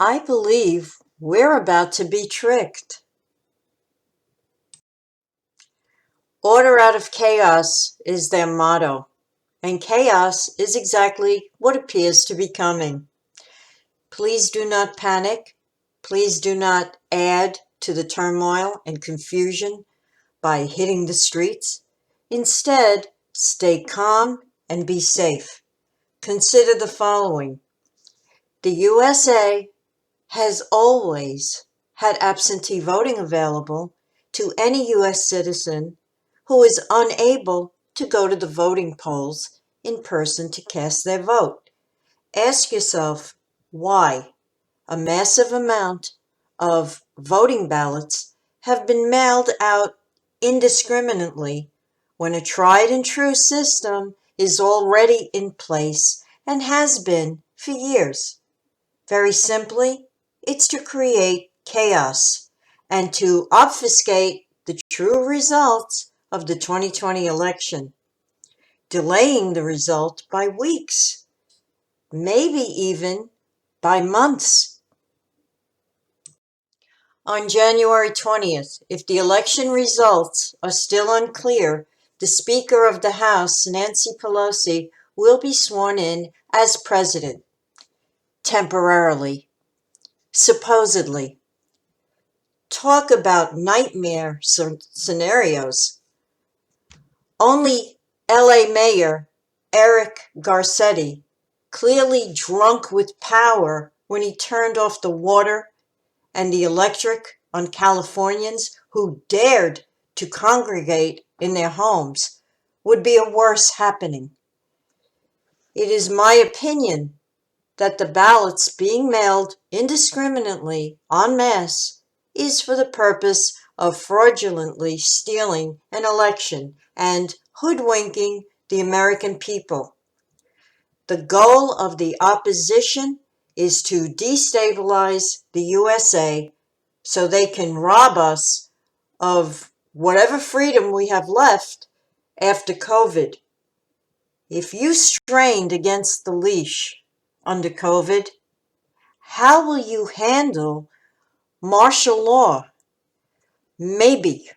I believe we're about to be tricked. Order out of chaos is their motto, and chaos is exactly what appears to be coming. Please do not panic. Please do not add to the turmoil and confusion by hitting the streets. Instead, stay calm and be safe. Consider the following. The USA has always had absentee voting available to any U.S. citizen who is unable to go to the voting polls in person to cast their vote. Ask yourself why a massive amount of voting ballots have been mailed out indiscriminately when a tried and true system is already in place and has been for years. Very simply, it's to create chaos and to obfuscate the true results of the 2020 election, delaying the result by weeks, maybe even by months. On January 20th, if the election results are still unclear, the Speaker of the House, Nancy Pelosi, will be sworn in as president, temporarily, supposedly. Talk about nightmare scenarios. Only LA Mayor Eric Garcetti, clearly drunk with power when he turned off the water and the electric on Californians who dared to congregate in their homes, would be a worse happening. It is my opinion that the ballots being mailed indiscriminately en masse is for the purpose of fraudulently stealing an election and hoodwinking the American people. The goal of the opposition is to destabilize the USA so they can rob us of whatever freedom we have left after COVID. If you strained against the leash under COVID, how will you handle martial law? Maybe.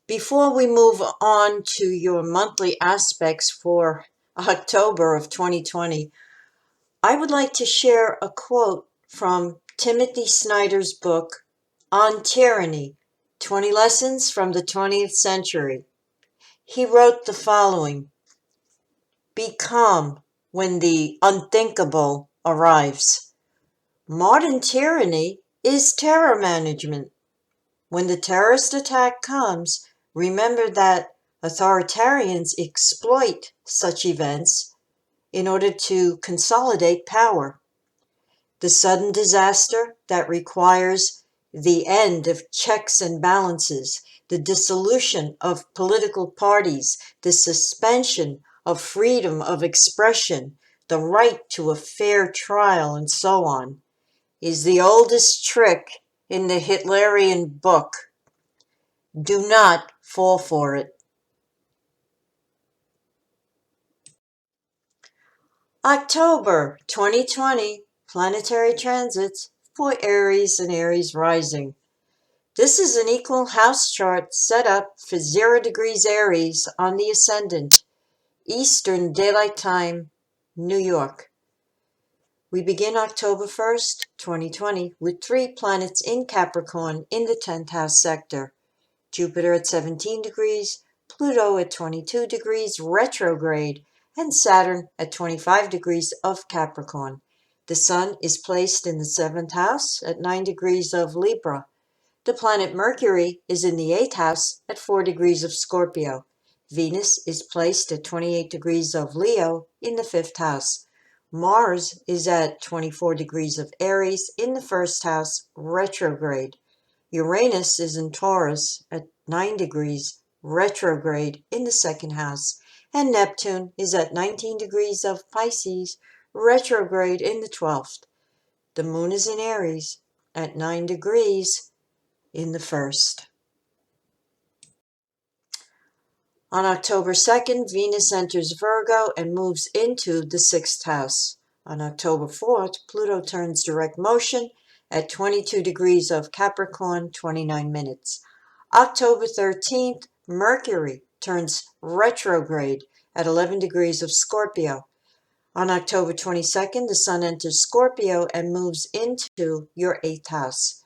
Before we move on to your monthly aspects for October of 2020, I would like to share a quote from Timothy Snyder's book, On Tyranny, 20 Lessons from the 20th Century. He wrote the following: Be calm when the unthinkable arrives. Modern tyranny is terror management. When the terrorist attack comes, remember that authoritarians exploit such events in order to consolidate power. The sudden disaster that requires the end of checks and balances, the dissolution of political parties, the suspension of freedom of expression, the right to a fair trial, and so on, is the oldest trick in the Hitlerian book. Do not fall for it. October 2020 planetary transits for Aries and Aries rising. This is an equal house chart set up for 0 degrees Aries on the ascendant, Eastern Daylight Time, New York. We begin October 1st, 2020 with 3 planets in Capricorn in the 10th house sector. Jupiter at 17 degrees, Pluto at 22 degrees retrograde, and Saturn at 25 degrees of Capricorn. The Sun is placed in the 7th house at 9 degrees of Libra. The planet Mercury is in the 8th house at 4 degrees of Scorpio. Venus is placed at 28 degrees of Leo in the 5th house. Mars is at 24 degrees of Aries in the 1st house, retrograde. Uranus is in Taurus at 9 degrees, retrograde in the 2nd house, and Neptune is at 19 degrees of Pisces, retrograde in the 12th. The moon is in Aries at 9 degrees in the 1st. On October 2nd, Venus enters Virgo and moves into the 6th house. On October 4th, Pluto turns direct motion at 22 degrees of Capricorn, 29 minutes. October 13th, Mercury turns retrograde at 11 degrees of Scorpio. On October 22nd, the Sun enters Scorpio and moves into your 8th house.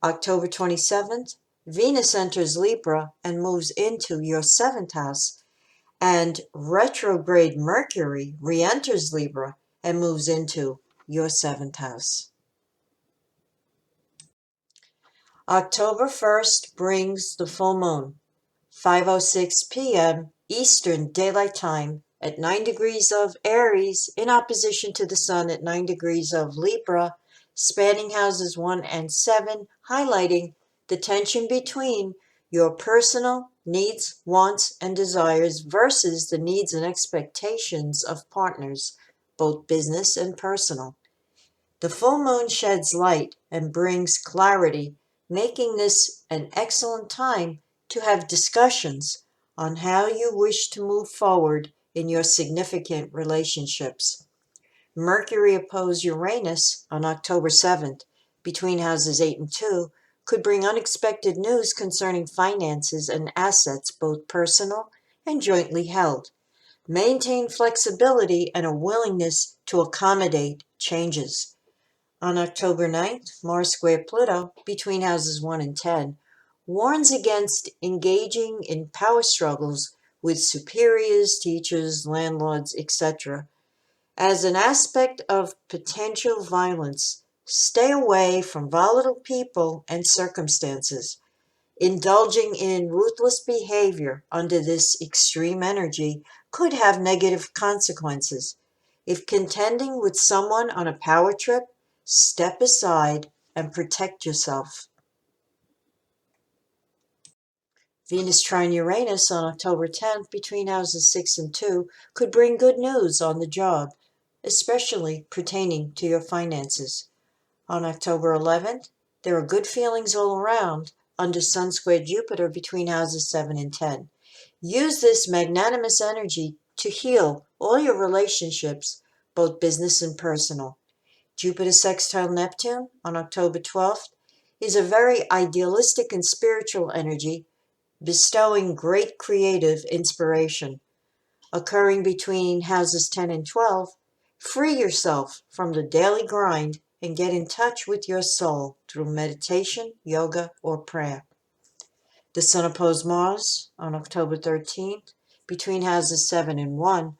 October 27th, Venus enters Libra and moves into your 7th house. And retrograde Mercury re-enters Libra and moves into your 7th house. October 1st brings the full moon, 5:06 p.m. Eastern Daylight Time at 9 degrees of Aries in opposition to the Sun at 9 degrees of Libra, spanning houses 1 and 7, highlighting the tension between your personal needs, wants, and desires versus the needs and expectations of partners, both business and personal. The full moon sheds light and brings clarity, making this an excellent time to have discussions on how you wish to move forward in your significant relationships. Mercury opposed Uranus on October 7th, between houses 8 and 2, could bring unexpected news concerning finances and assets, both personal and jointly held. Maintain flexibility and a willingness to accommodate changes. On October 9th, Mars square Pluto, between houses 1 and 10, warns against engaging in power struggles with superiors, teachers, landlords, etc. As an aspect of potential violence, stay away from volatile people and circumstances. Indulging in ruthless behavior under this extreme energy could have negative consequences. If contending with someone on a power trip, step aside and protect yourself. Venus trine Uranus on October 10th between houses 6 and 2 could bring good news on the job, especially pertaining to your finances. On October 11th, there are good feelings all around under Sun square Jupiter between houses 7 and 10. Use this magnanimous energy to heal all your relationships, both business and personal. Jupiter sextile Neptune on October 12th is a very idealistic and spiritual energy, bestowing great creative inspiration. Occurring between houses 10 and 12, free yourself from the daily grind and get in touch with your soul through meditation, yoga, or prayer. The Sun opposed Mars on October 13th, between houses 7 and 1,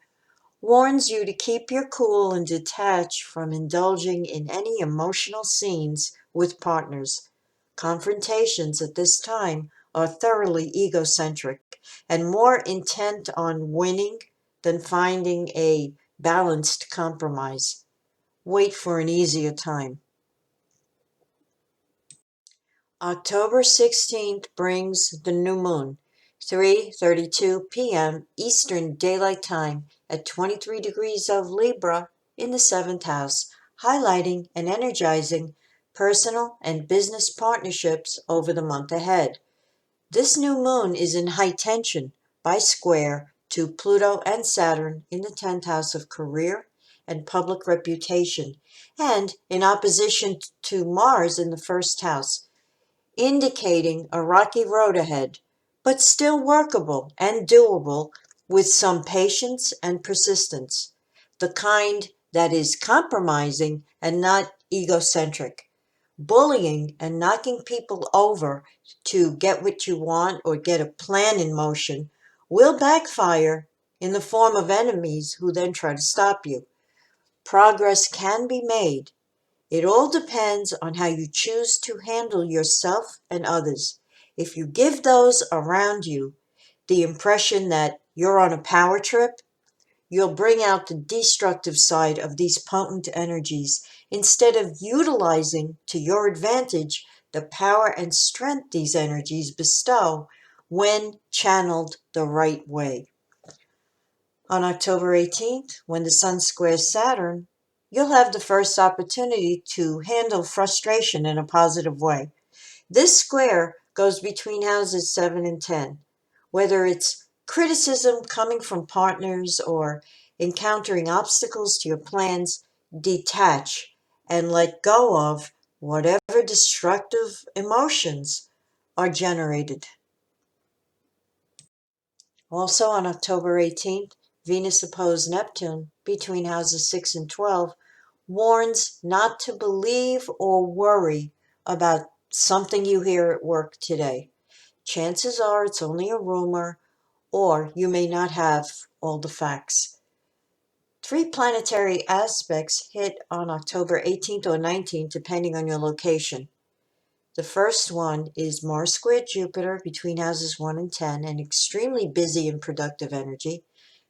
warns you to keep your cool and detach from indulging in any emotional scenes with partners. Confrontations at this time are thoroughly egocentric and more intent on winning than finding a balanced compromise. Wait for an easier time. October 16th brings the new moon, 3:32 p.m. Eastern Daylight Time at 23 degrees of Libra in the 7th house, highlighting and energizing personal and business partnerships over the month ahead. This new moon is in high tension by square to Pluto and Saturn in the 10th house of career and public reputation, and in opposition to Mars in the 1st house, indicating a rocky road ahead, but still workable and doable with some patience and persistence, the kind that is compromising and not egocentric. Bullying and knocking people over to get what you want or get a plan in motion will backfire in the form of enemies who then try to stop you. Progress can be made. It all depends on how you choose to handle yourself and others. If you give those around you the impression that you're on a power trip, you'll bring out the destructive side of these potent energies instead of utilizing to your advantage the power and strength these energies bestow when channeled the right way. On October 18th, when the Sun squares Saturn, you'll have the first opportunity to handle frustration in a positive way. This square goes between houses 7 and 10. Whether it's criticism coming from partners or encountering obstacles to your plans, detach, and let go of whatever destructive emotions are generated. Also on October 18th, Venus opposed Neptune between houses 6 and 12 warns not to believe or worry about something you hear at work today. Chances are it's only a rumor, or you may not have all the facts. 3 planetary aspects hit on October 18th or 19th, depending on your location. The first one is Mars squared Jupiter between houses 1 and 10, and extremely busy and productive energy.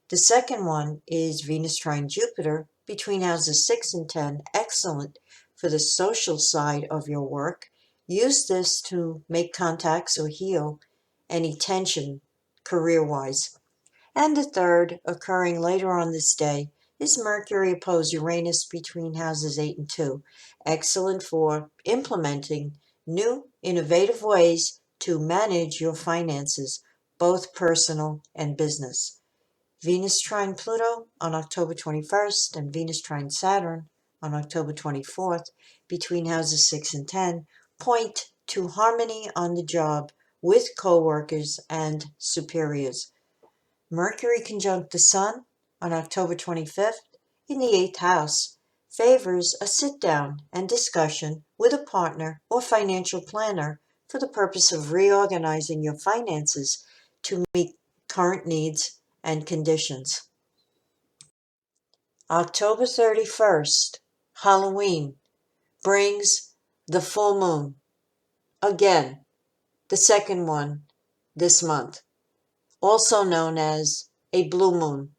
The second one is Venus trine Jupiter between houses 6 and 10, excellent for the social side of your work. Use this to make contacts or heal any tension career-wise. And the third, occurring later on this day, is Mercury opposed Uranus between houses 8 and 2, excellent for implementing new, innovative ways to manage your finances, both personal and business. Venus trine Pluto on October 21st and Venus trine Saturn on October 24th between houses 6 and 10 point to harmony on the job with coworkers and superiors. Mercury conjunct the Sun on October 25th in the 8th house favors a sit-down and discussion with a partner or financial planner for the purpose of reorganizing your finances to meet current needs and conditions. October 31st, Halloween, brings the full moon. Again, the second one this month, also known as a blue moon.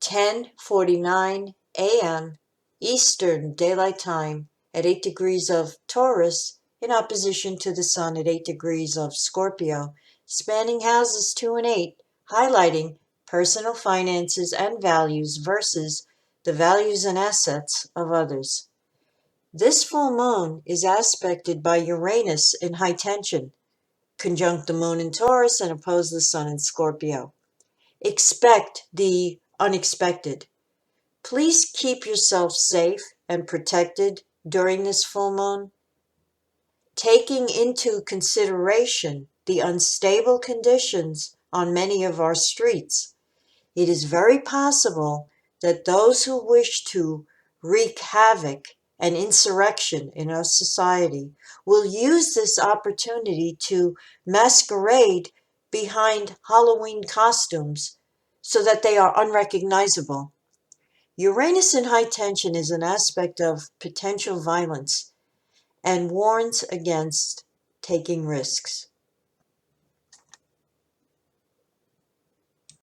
10:49 a.m. Eastern Daylight Time at 8 degrees of Taurus in opposition to the Sun at 8 degrees of Scorpio, spanning houses 2 and 8, highlighting personal finances and values versus the values and assets of others. This full moon is aspected by Uranus in high tension, conjunct the Moon in Taurus and oppose the Sun in Scorpio. Expect the unexpected. Please keep yourself safe and protected during this full moon, taking into consideration the unstable conditions on many of our streets. It is very possible that those who wish to wreak havoc and insurrection in our society will use this opportunity to masquerade behind Halloween costumes so that they are unrecognizable. Uranus in high tension is an aspect of potential violence and warns against taking risks.